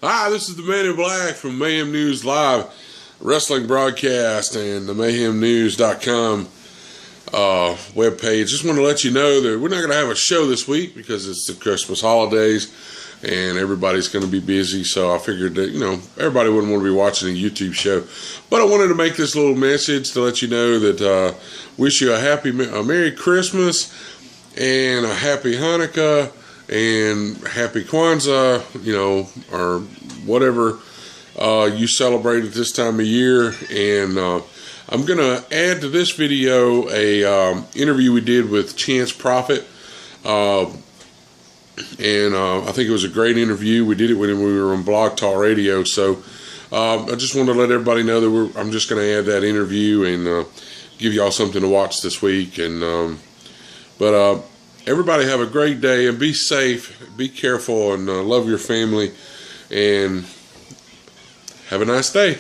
Hi, this is the Man in Black from Mayhem News Live wrestling broadcast and the mayhemnews.com webpage. Just want to let you know that we're not going to have a show this week because it's the Christmas holidays and everybody's going to be busy. So I figured that, everybody wouldn't want to be watching a YouTube show. But I wanted to make this little message to let you know that wish you a Merry Christmas and a Happy Hanukkah and Happy Kwanzaa, or whatever you celebrate at this time of year. And I'm going to add to this video a interview we did with Chance Prophet. And I think it was a great interview. We did it when we were on BlogTalkRadio. So I just wanted to let everybody know that I'm just going to add that interview and give y'all something to watch this week. And but everybody have a great day and be safe, be careful, and love your family, and have a nice day.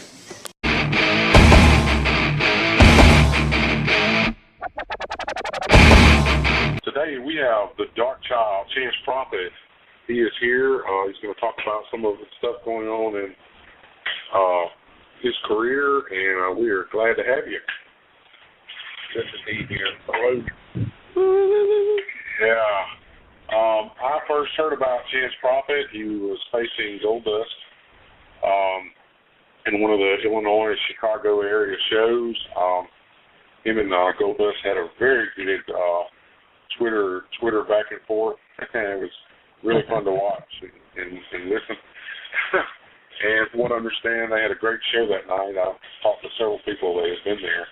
Today we have the Dark Child, Chance Prophet. He is here. He's going to talk about some of the stuff going on in his career, and we are glad to have you. Good to be here. Hello. Yeah. I first heard about Chance Prophet. He was facing Goldust in one of the Illinois, Chicago area shows. Him and Goldust had a very good Twitter back and forth. It was really fun to watch and listen. And from what I understand, they had a great show that night. I talked to several people that had been there.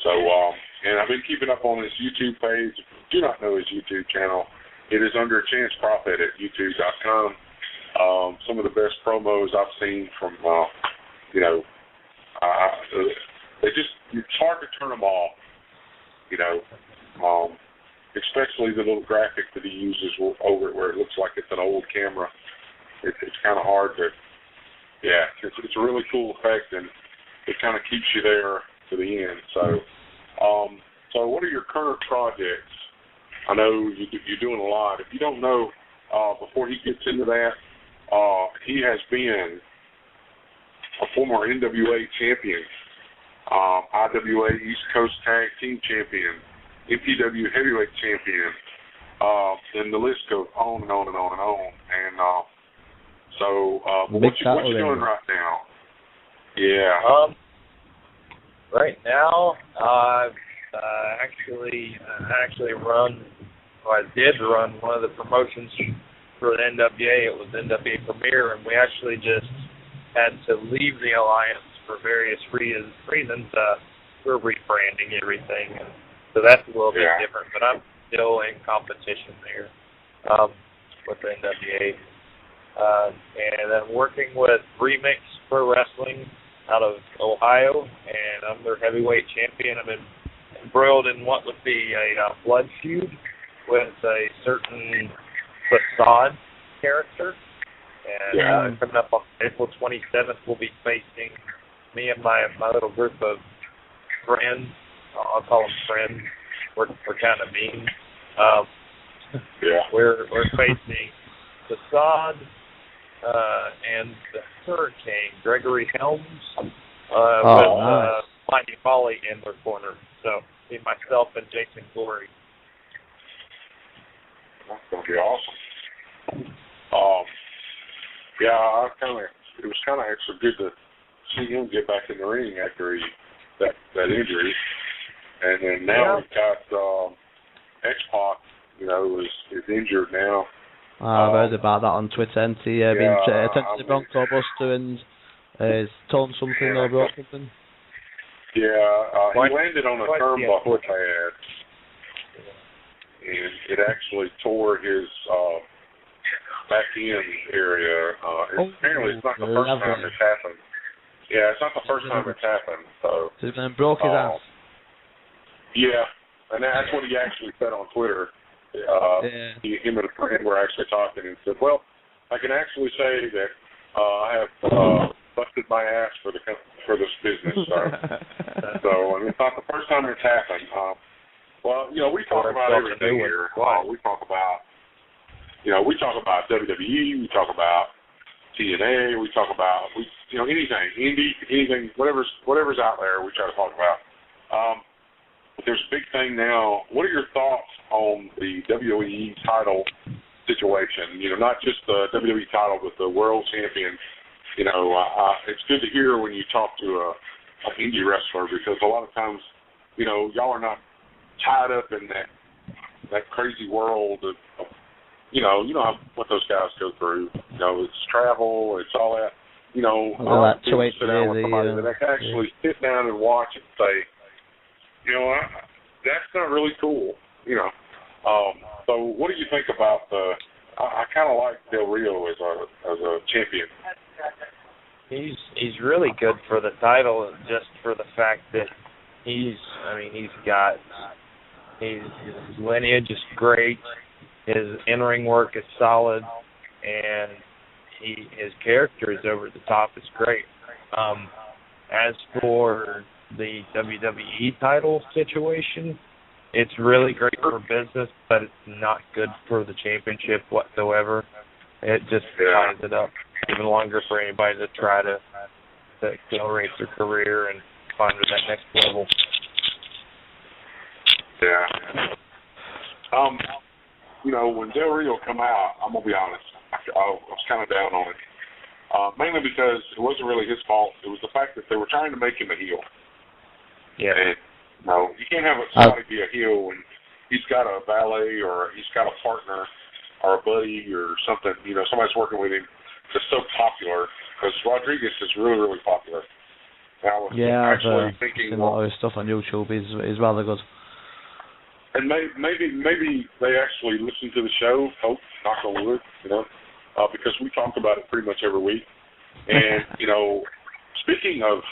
So, and I've been keeping up on his YouTube page. If you do not know his YouTube channel, it is under Chance Prophet at youtube.com. Some of the best promos I've seen from, it's hard to turn them off, especially the little graphic that he uses over it where it looks like it's an old camera. It's kind of hard to, it's a really cool effect, and it kind of keeps you there to the end. So what are your current projects? I know you're doing a lot. If you don't know, before he gets into that, he has been a former NWA champion, IWA East Coast Tag Team Champion, MPW Heavyweight Champion, and the list goes on and on and on and on. And what you doing right now? Yeah. Right now, I did run one of the promotions for the NWA. It was NWA Premier, and we actually just had to leave the alliance for various reasons. We're rebranding everything, and so that's a little bit different. But I'm still in competition there with the NWA, and I'm working with Remix Pro Wrestling out of Ohio, and I'm their heavyweight champion. I've been embroiled in what would be a blood feud with a certain facade character. And coming up on April 27th, we'll be facing me and my little group of friends. I'll call them friends. We're kind of mean. We're facing facade and the Hurricane, Gregory Helms, with Mighty Molly in their corner. So, be myself and Jason Glory. That's going to be awesome. It was kind of extra good to see him get back in the ring after that injury. And then now we've got X-Pac, is injured now. I've heard about that on Twitter, and he been attempted Bronco Buster and he's torn something or broke something. He landed on a turnbuckle pad, and it actually tore his back end area. Apparently, it's not the first time it's happened. Yeah, it's not the first time it's happened. So he broke his ass. Yeah, and that's what he actually said on Twitter. Him and a friend were actually talking and said, "Well, I can actually say that I have busted my ass for this business." So it's not the first time it's happened. We talk about everything here. We talk about WWE. We talk about TNA. We talk about anything, indie, anything, whatever's out there. We try to talk about. But there's a big thing now. What are your thoughts on the WWE title situation? Not just the WWE title, but the World Champion. It's good to hear when you talk to an indie wrestler, because a lot of times, y'all are not tied up in that crazy world of what those guys go through. It's travel, it's all that. All that to sit down with somebody that can actually sit down and watch and say, that's not really cool. So what do you think about I kind of like Del Rio as a champion. He's really good for the title, just for the fact that his lineage is great, his in-ring work is solid, and his character is over the top. It's great. As for the WWE title situation, it's really great for business, but it's not good for the championship whatsoever. It just ties it up even longer for anybody to try to accelerate their career and climb to that next level. Yeah. When Del Rio come out, I'm going to be honest, I was kind of down on it. Mainly because it wasn't really his fault. It was the fact that they were trying to make him a heel. Yeah. And, you can't have somebody be a heel when he's got a valet or he's got a partner or a buddy or something, somebody's working with him that's so popular, because Rodriguez is really, really popular. Now, I've seen a lot of his stuff on YouTube. He's rather good. And maybe they actually listen to the show, hope, knock on wood, because we talk about it pretty much every week. And, speaking of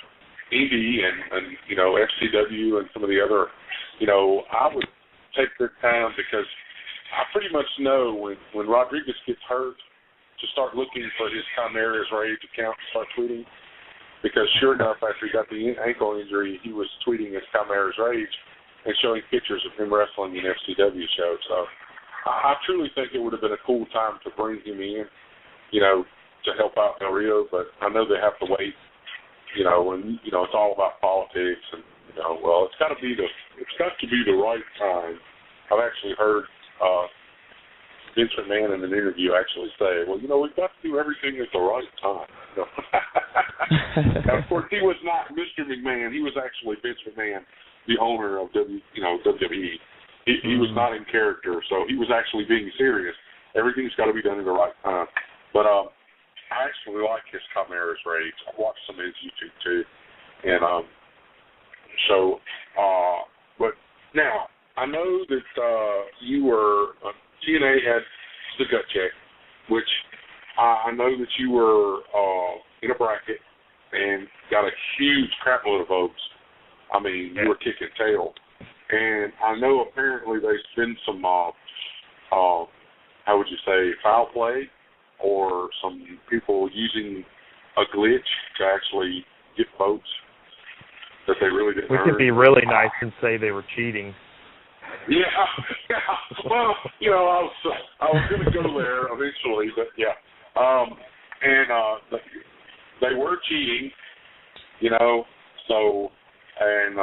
indie and FCW and some of the other, I would take their time, because I pretty much know when Rodriguez gets hurt, to start looking for his Chimera's Rage account to start tweeting, because sure enough, after he got the ankle injury, he was tweeting his Chimera's Rage and showing pictures of him wrestling in FCW shows. So I truly think it would have been a cool time to bring him in, to help out Del Rio, but I know they have to wait, and it's all about politics, and it's got to be the right time. I've actually heard Vince McMahon in an interview actually say, we've got to do everything at the right time. Now, of course, he was not Mr. McMahon. He was actually Vince McMahon, the owner of WWE. He was not in character, so he was actually being serious. Everything's got to be done at the right time. But I actually like his Chimera's Rage. I've watched some of his YouTube too. And but now, I know that you were, TNA had the gut check, which I know that you were in a bracket and got a huge crap load of votes. I mean, you were kicking tail. And I know apparently there's been some, how would you say, foul play, or some people using a glitch to actually get votes that they really didn't earn. We could be really nice and say they were cheating. Yeah. Well, I was going to go there eventually, but yeah. They were cheating, so, and,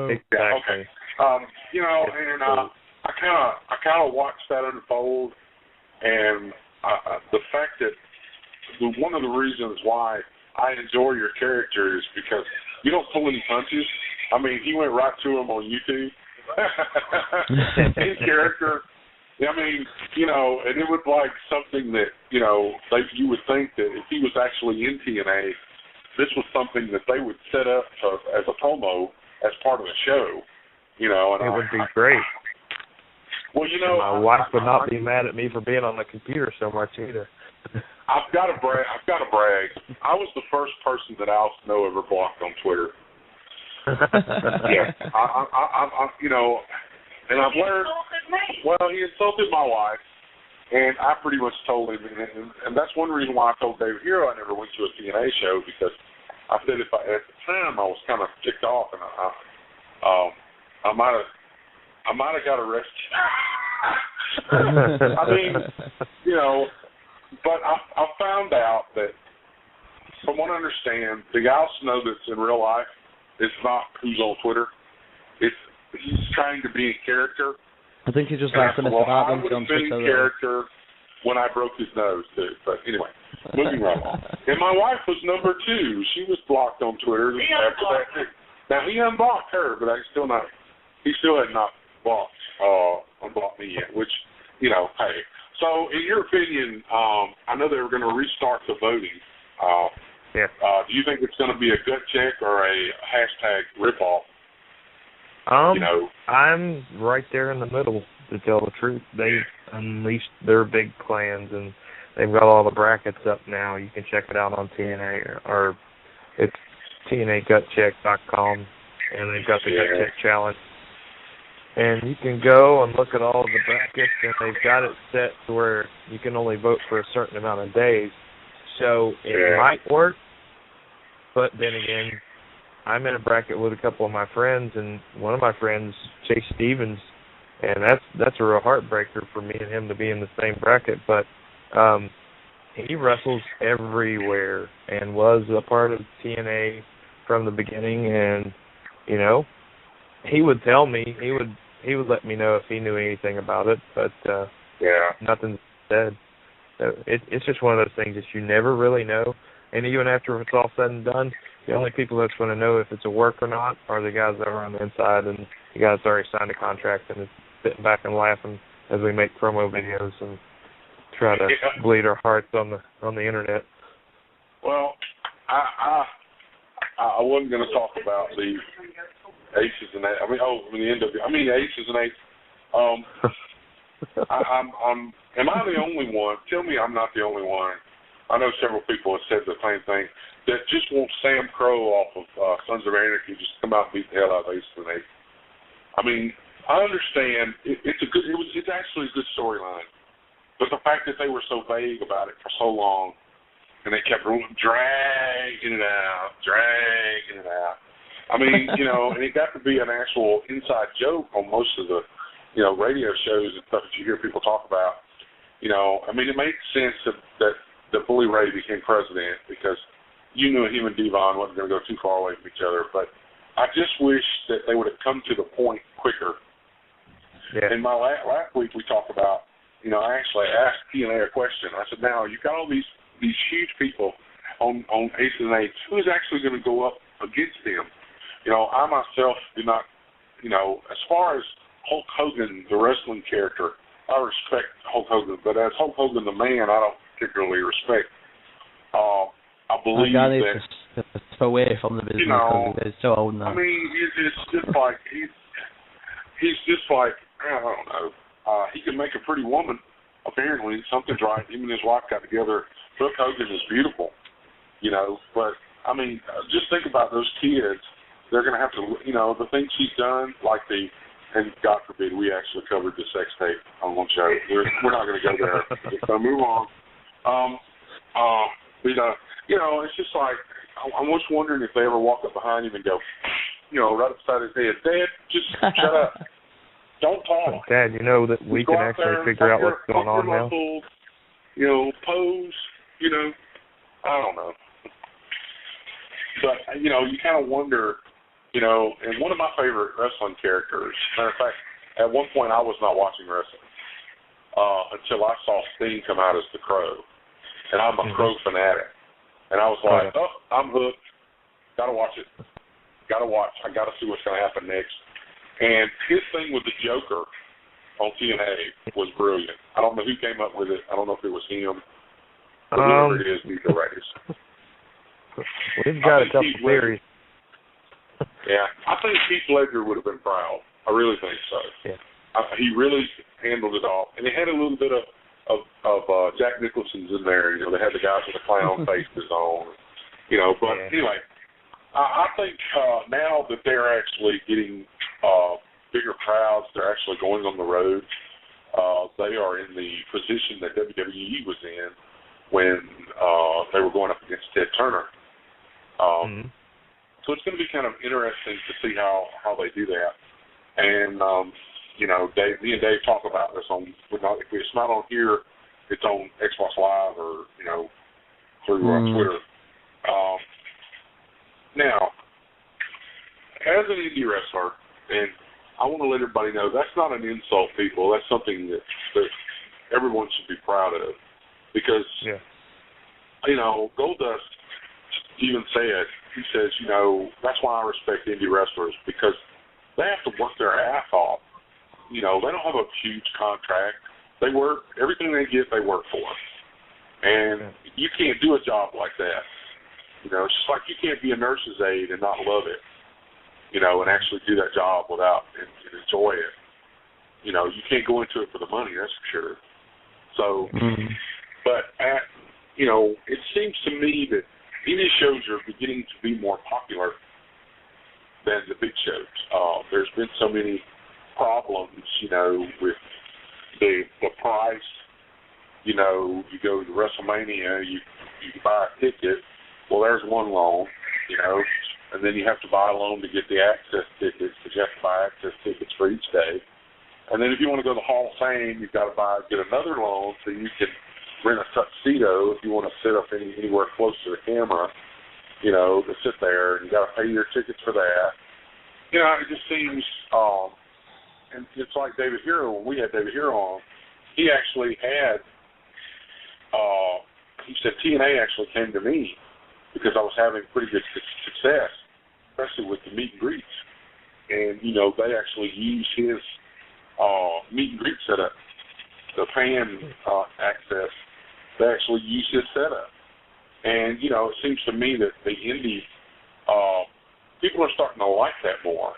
exactly. Okay. And I kind of watched that unfold, and the fact that one of the reasons why I enjoy your character is because you don't pull any punches. I mean, he went right to him on YouTube. His character, I mean, and it was like something that, you would think that if he was actually in TNA, this was something that they would set up as a promo as part of the show, And it would be great. Well, my wife would not be mad at me for being on the computer so much either. I've got to brag. I was the first person that Al Snow ever blocked on Twitter. Yeah, and I've learned. Well, he insulted my wife, and I pretty much told him, and that's one reason why I told David Hero I never went to a TNA show, because I said at the time I was kind of ticked off, and I might have got arrested. I mean, but I found out that, from what I understand, the Al Snow that's in real life is not who's on Twitter. He's trying to be in character. I think he just likes to mess about I would have been in character when I broke his nose, too. But anyway, moving right on. And my wife was number 2. She was blocked on Twitter. Now, he unblocked her, but he still had not unblocked me yet, which, hey. So, in your opinion, I know they were going to restart the voting. Yeah. Do you think it's going to be a gut check or a hashtag ripoff? I'm right there in the middle, to tell the truth. They unleashed their big plans, and they've got all the brackets up now. You can check it out on TNA, or it's TNAGutCheck.com, and they've got the Gut Check Challenge. And you can go and look at all of the brackets, and they've got it set to where you can only vote for a certain amount of days. So it might work, but then again, I'm in a bracket with a couple of my friends, and one of my friends, Chase Stevens, and that's a real heartbreaker for me and him to be in the same bracket. But he wrestles everywhere and was a part of TNA from the beginning, and he would tell me, he would let me know if he knew anything about it, but nothing said. So it's just one of those things that you never really know, and even after it's all said and done, the only people that's going to know if it's a work or not are the guys that are on the inside, and the guys that already signed a contract and is sitting back and laughing as we make promo videos and try to bleed our hearts on the internet. Well, I wasn't going to talk about the aces and eights. The aces and eights. Am I the only one? Tell me I'm not the only one. I know several people have said the same thing, that just want Sam Crow off of Sons of Anarchy just come out and beat the hell out of Aces and Eights. I understand it's actually a good storyline, but the fact that they were so vague about it for so long, and they kept dragging it out. And it got to be an actual inside joke on most of the radio shows and stuff that you hear people talk about. It makes sense that Bully Ray became president because you knew him and Devon wasn't going to go too far away from each other. But I just wish that they would have come to the point quicker. Yeah. In my last week, we talked about, I actually asked TNA a question. I said, now, you've got all these huge people on Aces and Eights. Who's actually going to go up against them? I myself do not, as far as Hulk Hogan, the wrestling character, I respect Hulk Hogan, but as Hulk Hogan the man, I don't particularly respect. I believe that it's away from the business because he's so old now. It's just like he's just like, I don't know. He can make a pretty woman. Apparently, something's right. Him and his wife got together. Hulk Hogan is beautiful, But just think about those kids. They're going to have to, the things he's done, like and God forbid we actually covered the sex tape on one show. We're not going to go there. So move on. It's just like, I'm just wondering if they ever walk up behind him and go, right beside his head, Dad, just shut up. Don't talk. Dad, that we can actually figure out what's going on now? Pose, I don't know. But, you kind of wonder, and one of my favorite wrestling characters, matter of fact, at one point I was not watching wrestling until I saw Sting come out as the Crow. And I'm a Crow fanatic. And I was like, I'm hooked. Got to watch it. Got to watch. I got to see what's going to happen next. And his thing with the Joker on TNA was brilliant. I don't know who came up with it. I don't know if it was him. But whoever it is, he's the greatest. We've got a couple theories. Yeah, I think Keith Ledger would have been proud. I really think so. Yeah. He really handled it all. And it had a little bit of Jack Nicholson's in there. They had the guys with the clown faces on. But anyway, I think now that they're actually getting bigger crowds, they're actually going on the road. They are in the position that WWE was in when they were going up against Ted Turner. So it's going to be kind of interesting to see how they do that. And, me and Dave talk about this if it's not on here, it's on Xbox Live or, through Twitter. Now, as an indie wrestler, and I want to let everybody know that's not an insult, people. That's something that everyone should be proud of. Because, Goldust even said, he says, that's why I respect indie wrestlers, because they have to work their ass off. They don't have a huge contract. They work, everything they get, they work for. And you can't do a job like that. It's just like you can't be a nurse's aide and not love it, and actually do that job without and enjoy it. You can't go into it for the money, that's for sure. So, but it seems to me that indie shows are beginning to be more popular than the big shows. There's been so many problems, with the price. You go to WrestleMania, you buy a ticket. Well, there's one loan, and then you have to buy a loan to get the access tickets, because you have to buy access tickets for each day. And then if you want to go to the Hall of Fame, you've got to get another loan so you can rent a tuxedo if you want to sit up anywhere close to the camera, to sit there, and you got to pay your tickets for that. It just seems, and it's like David Hero, when we had David Hero on, he actually had, he said TNA actually came to me because I was having pretty good success, especially with the meet and greets. And, they actually used his meet and greet setup, the fan access. They actually used his setup. And, it seems to me that the indie, people are starting to like that more.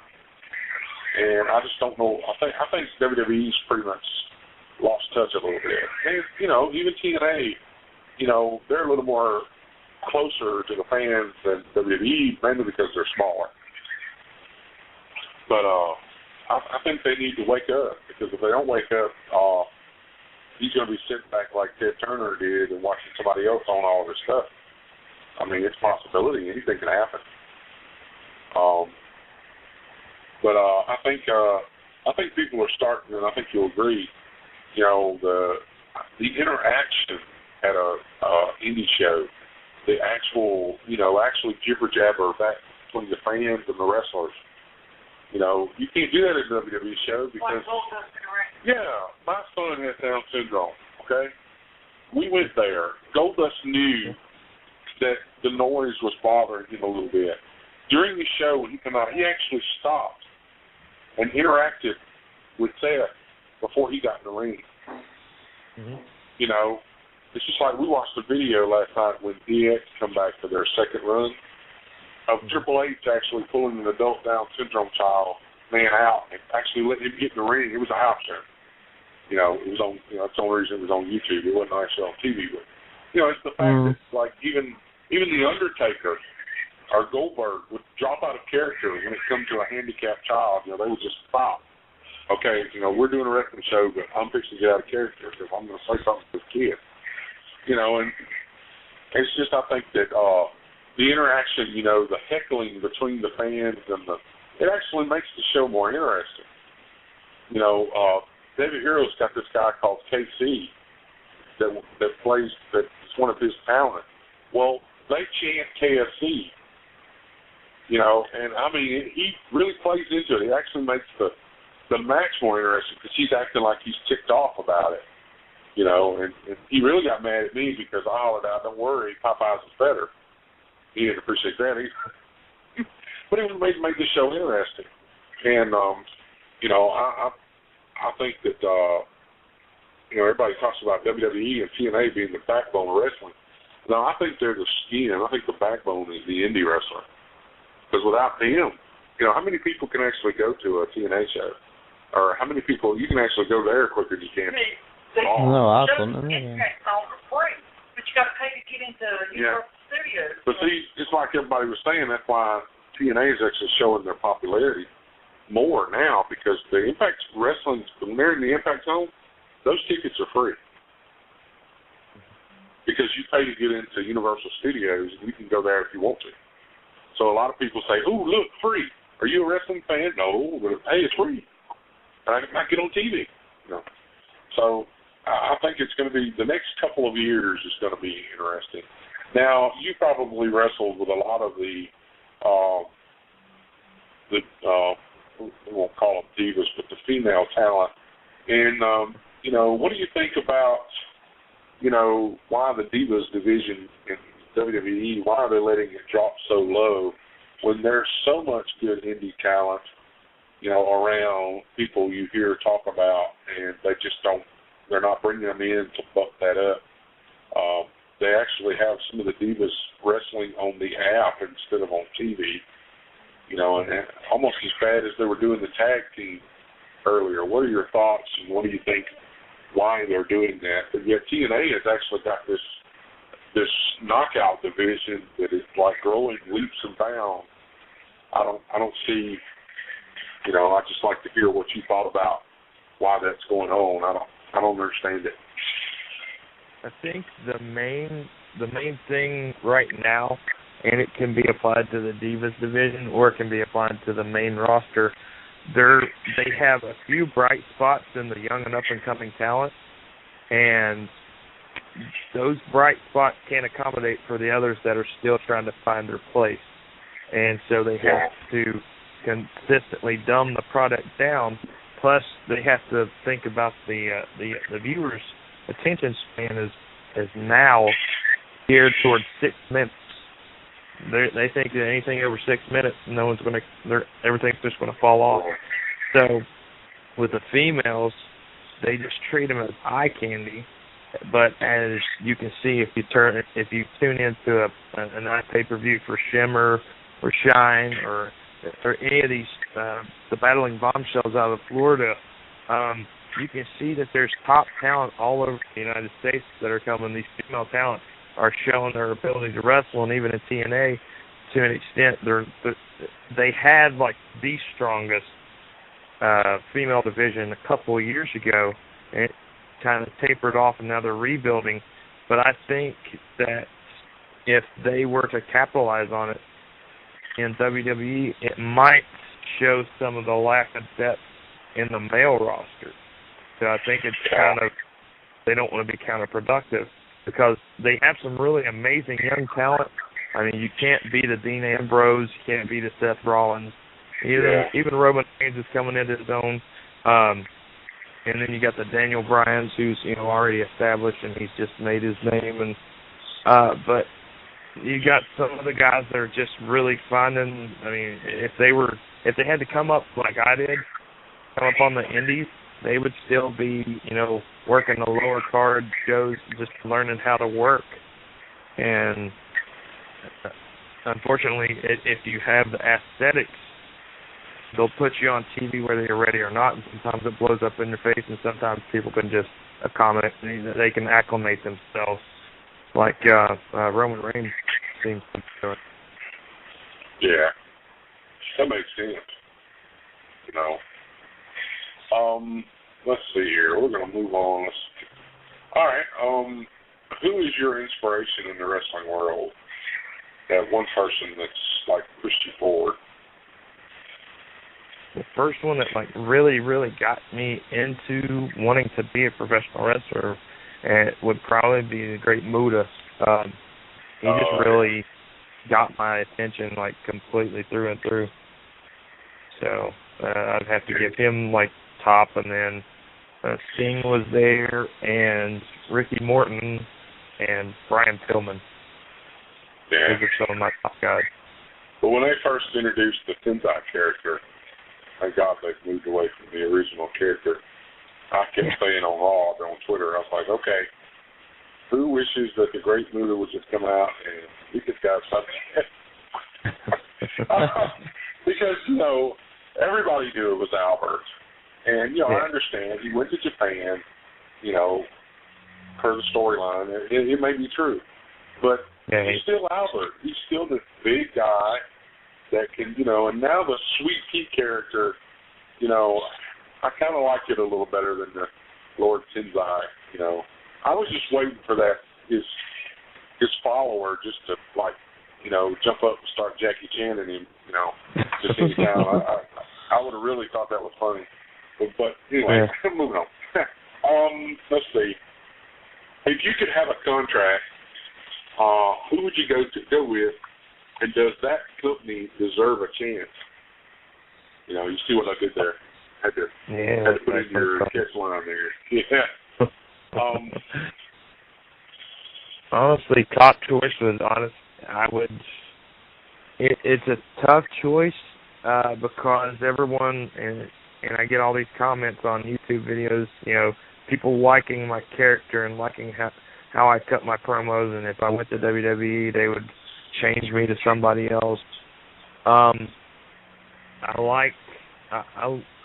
And I just don't know. I think WWE's pretty much lost touch a little bit. And, even TNA, they're a little more closer to the fans than WWE, mainly because they're smaller. But I think they need to wake up, because if they don't wake up, he's going to be sitting back like Ted Turner did and watching somebody else on all this stuff. I mean, it's a possibility. Anything can happen. But I think people are starting, and I think you'll agree, the interaction at a indie show, the actual, actually jibber jabber back between the fans and the wrestlers. You can't do that at a WWE show because, my son has Down syndrome. Okay, we went there. Goldust knew that the noise was bothering him a little bit. During the show, when he came out, he actually stopped and interacted with Seth before he got in the ring. It's just like we watched a video last night when DX come back for their second run of Triple H actually pulling an adult Down syndrome child man out and actually letting him get in the ring. It was a house show. It was on. That's the only reason it was on YouTube. It wasn't actually on TV. But it's the fact that like even the Undertaker or Goldberg would drop out of character when it comes to a handicapped child. They would just stop. Okay, we're doing a wrestling show, but I'm fixing to get out of character because I'm going to say something to the kid. And it's just, I think that the interaction, the heckling between the fans and it actually makes the show more interesting. David Hero's got this guy called KC that plays, that's one of his talent. Well, they chant KFC, and I mean, he really plays into it. It actually makes the match more interesting because he's acting like he's ticked off about it. And he really got mad at me because I hollered out, "Don't worry, Popeyes is better." He didn't appreciate that either. But it made the show interesting. And, I think that, everybody talks about WWE and TNA being the backbone of wrestling. No, I think they're the skin. I think the backbone is the indie wrestler. Because without them, how many people can actually go to a TNA show? Or how many people, you can actually go there quicker than you can. No, I don't know. But you got to pay to get into Universal Studios. But see, it's like everybody was saying, that's why TNA is actually showing their popularity more now, because the Impact Wrestling, when they're in the Impact Zone, those tickets are free. Because you pay to get into Universal Studios, and you can go there if you want to. So a lot of people say, "Ooh, look, free. Are you a wrestling fan?" No, but hey, it's free. And I get on TV. So I think it's going to be, the next couple of years is going to be interesting. Now, you probably wrestled with a lot of the we won't call them divas, but the female talent. And, what do you think about, why the divas division in WWE, why are they letting it drop so low when there's so much good indie talent, around people you hear talk about, and they just they're not bringing them in to buck that up. They actually have some of the divas wrestling on the app instead of on TV, and almost as bad as they were doing the tag team earlier. What are your thoughts, and what do you think why they're doing that? But yet TNA has actually got this knockout division that is like growing leaps and bounds. I don't see, I'd just like to hear what you thought about why that's going on. I don't understand it. I think the main thing right now, and it can be applied to the Divas division or it can be applied to the main roster, they have a few bright spots in the young and up-and-coming talent, and those bright spots can't accommodate for the others that are still trying to find their place. And so they have to consistently dumb the product down, plus they have to think about the viewers' attention span is now geared towards 6 minutes. They think that anything over 6 minutes, everything's just going to fall off. So with the females, they just treat them as eye candy. But as you can see, if you tune into an pay-per-view for Shimmer or Shine or any of these the Battling Bombshells out of Florida, you can see that there's top talent all over the United States that are coming. These female talent are showing their ability to wrestle, and even in TNA, to an extent, they had like the strongest female division a couple of years ago, and it kind of tapered off, and now they're rebuilding. But I think that if they were to capitalize on it in WWE, it might show some of the lack of depth in the male roster. So I think it's they don't want to be counterproductive, because they have some really amazing young talent. I mean, you can't beat a Dean Ambrose, you can't beat a Seth Rollins. Even Roman Reigns is coming into his own. And then you got the Daniel Bryans, who's already established, and he's just made his name. And but you got some of the guys that are just really finding. I mean, if they had to come up like I did, come up on the indies, they would still be, working the lower card shows, just learning how to work. And unfortunately, if you have the aesthetics, they'll put you on TV whether you're ready or not, and sometimes it blows up in your face, and sometimes people can just accommodate, they can acclimate themselves, like Roman Reigns seems to do it. Yeah, that makes sense. Let's see here. We're going to move on. All right. Who is your inspiration in the wrestling world? That one person that's pushed you forward. The first one that really, really got me into wanting to be a professional wrestler would probably be the Great Muta. He just really got my attention completely through and through. So I'd have to give him top, and then Sting was there, and Ricky Morton, and Brian Pillman. Yeah. Those are some of my top guys. But when they first introduced the Tenzai character, thank God they've moved away from the original character. I kept saying on Raw or on Twitter, I was like, okay, who wishes that the Great Muta would just come out and beat this guy something? Because, everybody knew it was Albert. And, I understand. He went to Japan, per the storyline. It may be true. But he's still Albert. He's still this big guy that can, and now the Sweet Pea character, I kind of like it a little better than the Lord Tenzai, I was just waiting for that, his follower just to, jump up and start Jackie Channing him, just in town. I would have really thought that was funny. But anyway, moving on. Let's see. If you could have a contract, who would you go with, and does that company deserve a chance? You know, you see what I did there. Had to put in your catch line there. Yeah. Honestly, top choice was honest. It's a tough choice because everyone, and I get all these comments on YouTube videos, you know, people liking my character and liking how I cut my promos, and if I went to WWE, they would change me to somebody else. I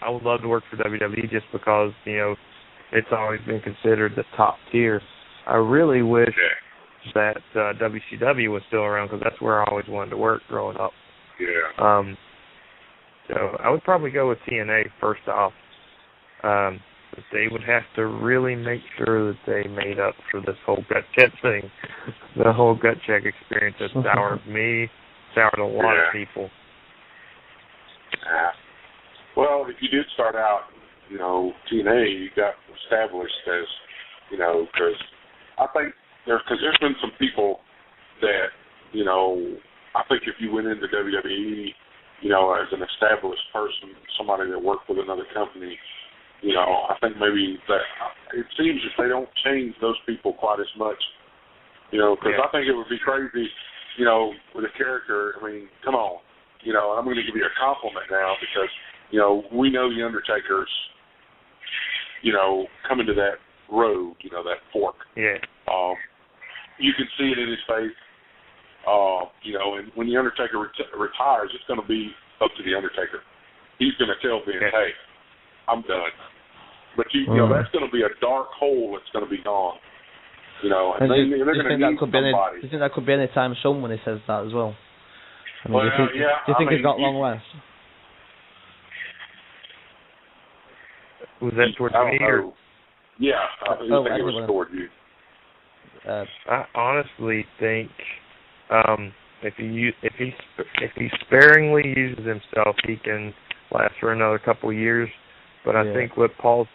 would love to work for WWE just because, you know, it's always been considered the top tier. I really wish that WCW was still around because that's where I always wanted to work growing up. Yeah. So I would probably go with TNA first off. But they would have to really make sure that they made up for this whole gut check thing. The whole gut check experience that soured me, soured a lot of people. Yeah. Well, if you did start out, you know, TNA, you got established as, you know, because I think there's been some people that, you know, I think if you went into WWE, you know, as an established person, somebody that worked with another company, you know, I think maybe that it seems that they don't change those people quite as much, you know, because I think it would be crazy, you know, with a character. I mean, come on, you know, I'm going to give you a compliment now because, you know, we know the Undertaker's, you know, coming to that road, you know, that fork. Yeah. You can see it in his face, you know, and when the Undertaker retires, it's going to be up to the Undertaker. He's going to tell Vince, hey, I'm done. But, you know, that's going to be a dark hole that's going to be gone. You know, and they're going to need somebody. Do you think that could be any time soon when he says that as well? I mean, well, do you think he's got long left? Was that towards me or? Yeah, I think it was toward you. I honestly think if he sparingly uses himself, he can last for another couple of years. But I think with Paul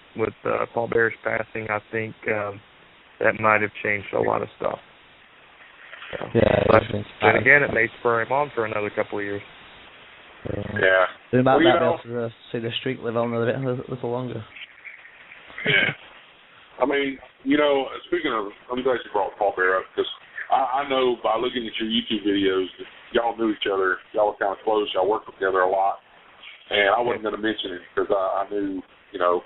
Bear's passing, I think that might have changed a lot of stuff. So, but then again, it may spur him on for another couple of years. Yeah. We might be able to see the streak live on a little longer. Yeah. I mean, you know, speaking of, I'm glad you brought Paul Bear up because I know by looking at your YouTube videos that y'all knew each other, y'all were kind of close, y'all worked together a lot, and I wasn't going to mention it because I knew, you know,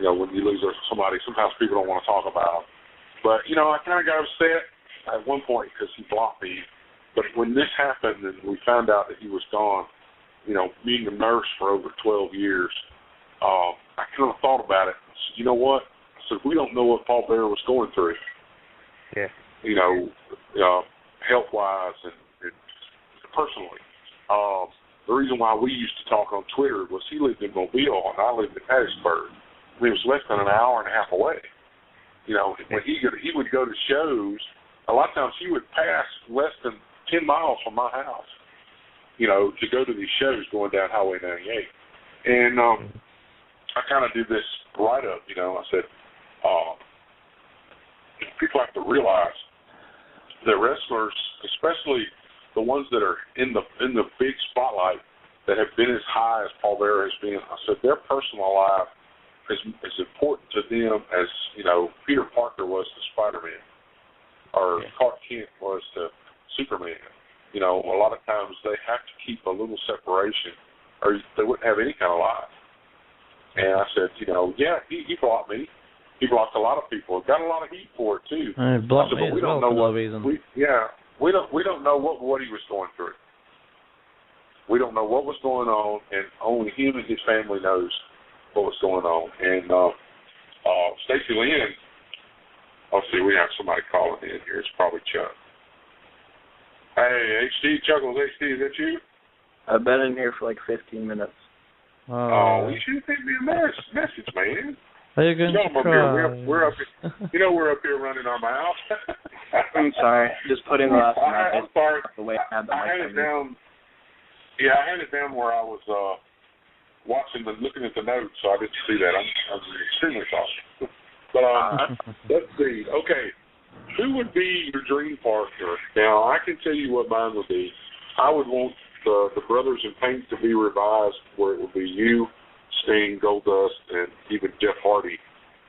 when you lose somebody, sometimes people don't want to talk about them. But, you know, I kind of got upset at one point because he blocked me. But when this happened and we found out that he was gone, you know, being a nurse for over 12 years, I kind of thought about it. I said, you know what? I said, we don't know what Paul Bear was going through. Yeah. You know, health-wise and personally. The reason why we used to talk on Twitter was he lived in Mobile and I lived in Hattiesburg. I mean, it was less than an hour and a half away. You know, when he would go to shows, a lot of times he would pass less than 10 miles from my house, you know, to go to these shows going down Highway 98. And I kind of did this write-up, you know. I said, people have to realize that wrestlers, especially the ones that are in the big spotlight that have been as high as Paul Bear has been, I said their personal life is as important to them as, you know, Peter Parker was to Spider-Man or Clark Kent was to Superman. You know, a lot of times they have to keep a little separation or they wouldn't have any kind of life. And I said, you know, he blocked me. He blocked a lot of people. Got a lot of heat for it too. Blocked me as well for no reason. We don't know what he was going through. We don't know what was going on, and only him and his family knows what was going on. And Stacey Lynn, let's see, we have somebody calling in here. It's probably Chuck. Hey, HD, Chuckles HD, is that you? I've been in here for like 15 minutes. You should send me a message, man. Are you going to cry? We're up here, you know, we're up here running our mouth. I'm sorry. Just putting the last one out. I'm sorry. The way I had it down. Yeah, I had it down where I was looking at the notes, so I didn't see that. I'm extremely sorry. But let's see. Okay, who would be your dream partner? Now, I can tell you what mine would be. I would want the Brothers in Paint to be revised, where it would be you, Sting, Goldust, and even Jeff Hardy.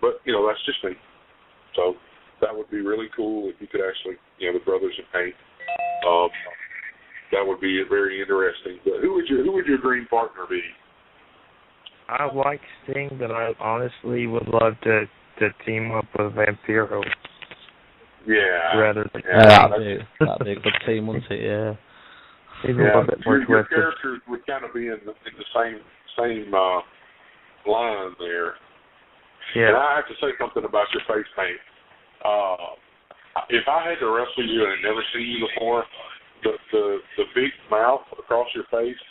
But, that's just me. So that would be really cool if you could actually, the Brothers in Paint. That would be very interesting. But who would your dream partner be? I like Sting, but I honestly would love to team up with Vampiro. Yeah. Rather than that'd be a good team, wouldn't it? Yeah. He's a little bit more your twisted. characters would kind of be in the same line there. Yeah. And I have to say something about your face paint. If I had to wrestle you and had never seen you before, the big mouth across your face,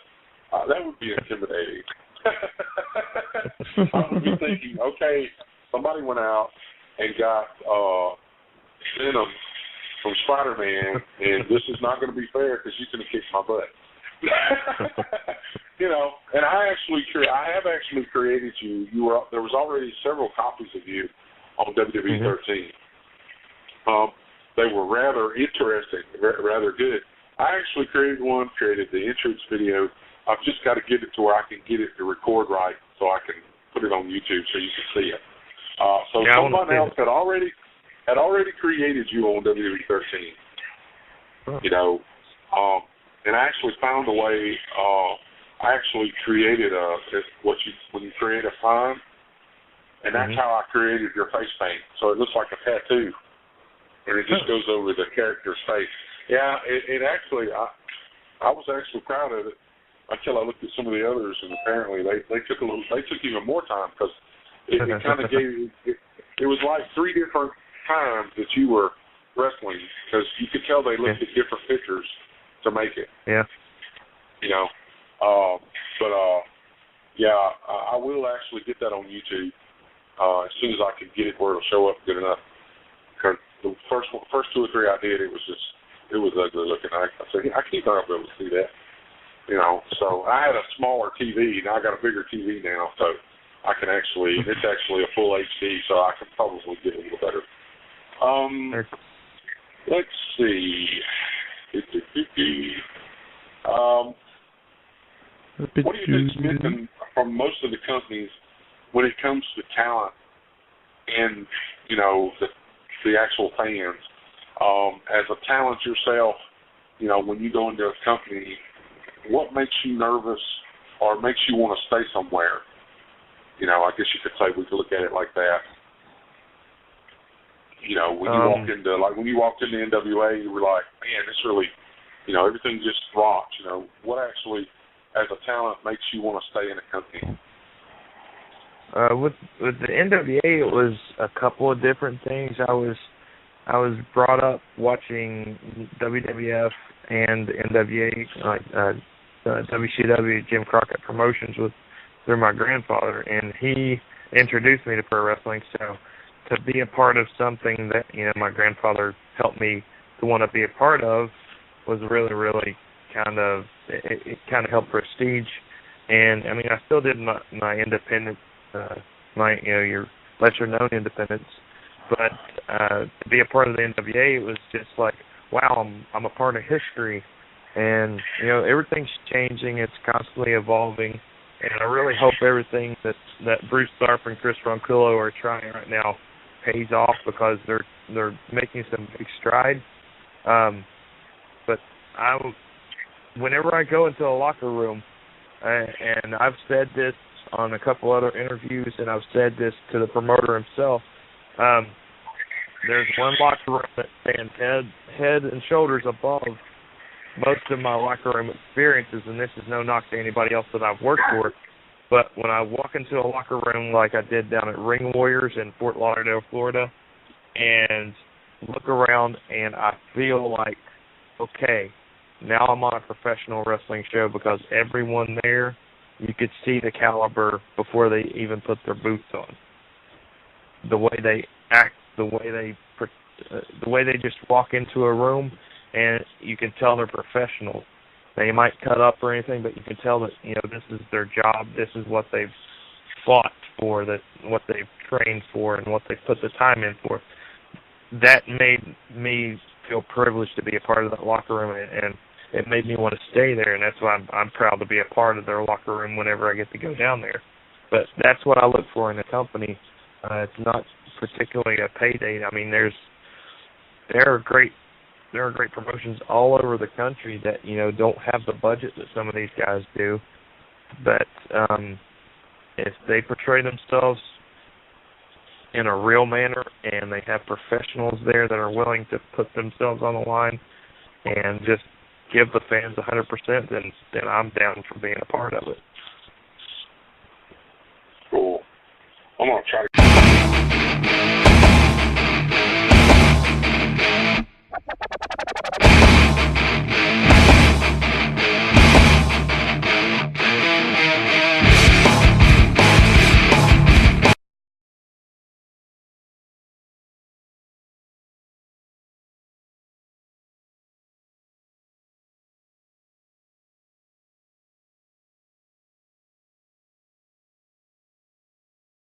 that would be intimidating. I would be thinking, okay, somebody went out and got Venom from Spider-Man, and this is not going to be fair because you're going to kick my butt. And I have actually created you. There was already several copies of you on WWE 13. They were rather interesting, rather good. I actually created the entrance video. I've just got to get it to where I can get it to record right so I can put it on YouTube so you can see it. So someone else had already created you on WWE 13. And I actually found a way. I actually created when you create a sign, and that's how I created your face paint. So it looks like a tattoo, and it just goes over the character's face. Yeah, it actually. I was actually proud of it until I looked at some of the others, and apparently they took even more time because it kind of gave. It was like 3 different times that you were wrestling because you could tell they looked at different pictures to make it. Yeah. I will actually get that on YouTube as soon as I can get it where it'll show up good enough. Because the first 2 or 3 I did, it was ugly looking. I said, I can't be able to see that. So I had a smaller TV, now I got a bigger TV now, so I can it's actually a full HD, so I can probably get it a little better. Let's see. What do you think's missing from most of the companies when it comes to talent and, the actual fans? As a talent yourself, when you go into a company, what makes you nervous or makes you want to stay somewhere? I guess you could say we could look at it like that. When you walked into NWA, you were like, man, this really, everything just rocks. What actually, as a talent, makes you want to stay in a company? With the NWA, it was a couple of different things. I was brought up watching WWF and NWA, WCW, Jim Crockett Promotions through my grandfather, and he introduced me to pro wrestling. So to be a part of something that my grandfather helped me to want to be a part of was really, really it kind of helped prestige. And I mean, I still did my independent, your lesser known independents, but to be a part of the NWA, it was just like, wow, I'm a part of history, and everything's changing, it's constantly evolving, and I really hope everything that Bruce Tharp and Chris Ronquillo are trying right now pays off, because they're making some big strides. But whenever I go into a locker room, and I've said this on a couple other interviews, and I've said this to the promoter himself, there's one locker room that stands head and shoulders above most of my locker room experiences, and this is no knock to anybody else that I've worked for, but when I walk into a locker room like I did down at Ring Warriors in Fort Lauderdale, Florida, and look around and I feel like, okay, now I'm on a professional wrestling show, because everyone there, you could see the caliber before they even put their boots on. The way they act, the way they just walk into a room, and you can tell they're professionals. They might cut up or anything, but you can tell that this is their job. This is what they've fought for, that what they've trained for, and what they've put the time in for. That made me feel privileged to be a part of that locker room, and it made me want to stay there, and that's why I'm proud to be a part of their locker room whenever I get to go down there. But that's what I look for in a company. It's not particularly a pay date. I mean, there are great promotions all over the country that, you know, don't have the budget that some of these guys do. But if they portray themselves in a real manner and they have professionals there that are willing to put themselves on the line and just give the fans 100%, then I'm down for being a part of it. Cool. I'm going to try to...